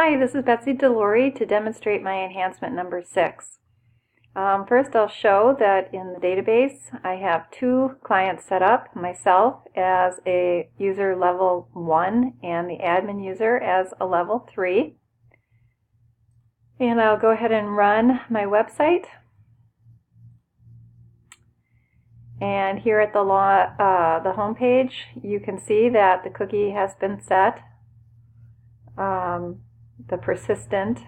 Hi, this is Betsey Delorey to demonstrate my enhancement number 6. First, I'll show that in the database I have 2 clients set up, myself as a user level 1 and the admin user as a level 3. And I'll go ahead and run my website. And here at the home page, you can see that the cookie has been set. The persistent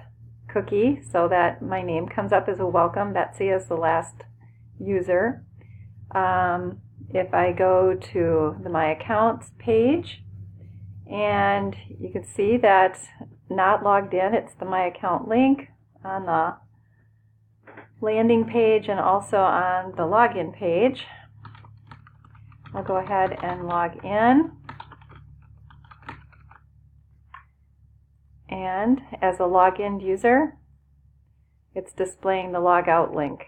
cookie, so that my name comes up as a welcome, Betsey as the last user. If I go to the My Accounts page, and you can see that not logged in, it's the My Account link on the landing page and also on the login page. I'll go ahead and log in. And as a login user, it's displaying the logout link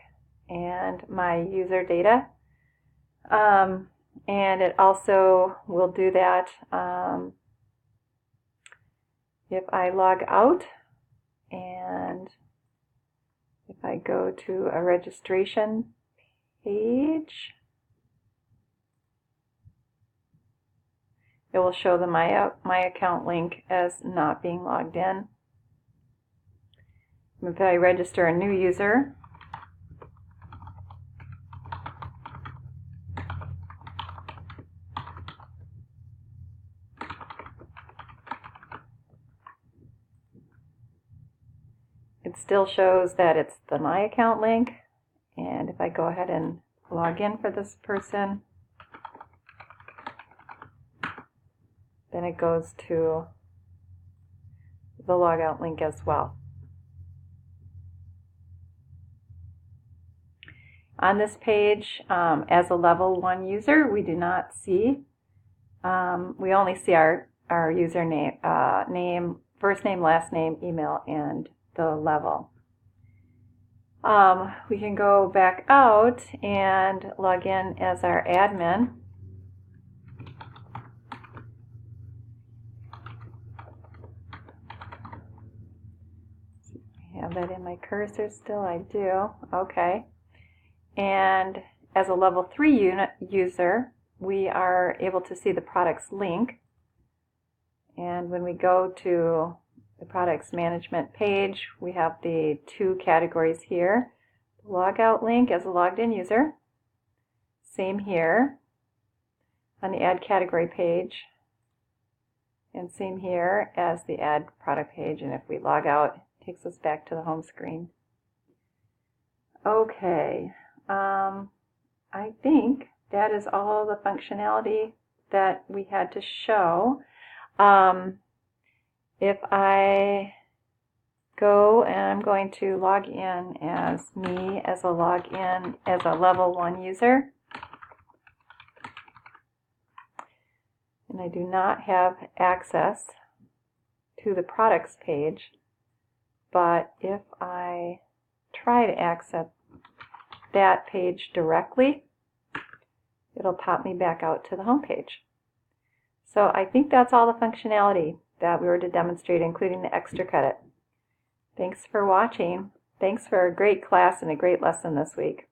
and my user data. And it also will do that if I log out, and if I go to a registration page, it will show the My Account link as not being logged in. If I register a new user, it still shows that it's the My Account link. And if I go ahead and log in for this person, then it goes to the logout link as well. On this page, as a level 1 user, we do not see, we only see our username, name, first name, last name, email, and the level. We can go back out and log in as our admin. Have that in my cursor still? I do. Okay. And as a level 3 user, we are able to see the products link. And when we go to the products management page, we have the 2 categories here. The logout link as a logged in user. Same here on the add category page. And same here as the add product page. And if we log out, takes us back to the home screen. Okay, I think that is all the functionality that we had to show. If I go and I'm going to log in as me as a level 1 user, and I do not have access to the products page, but if I try to access that page directly, it'll pop me back out to the home page. So I think that's all the functionality that we were to demonstrate, including the extra credit. Thanks for watching. Thanks for a great class and a great lesson this week.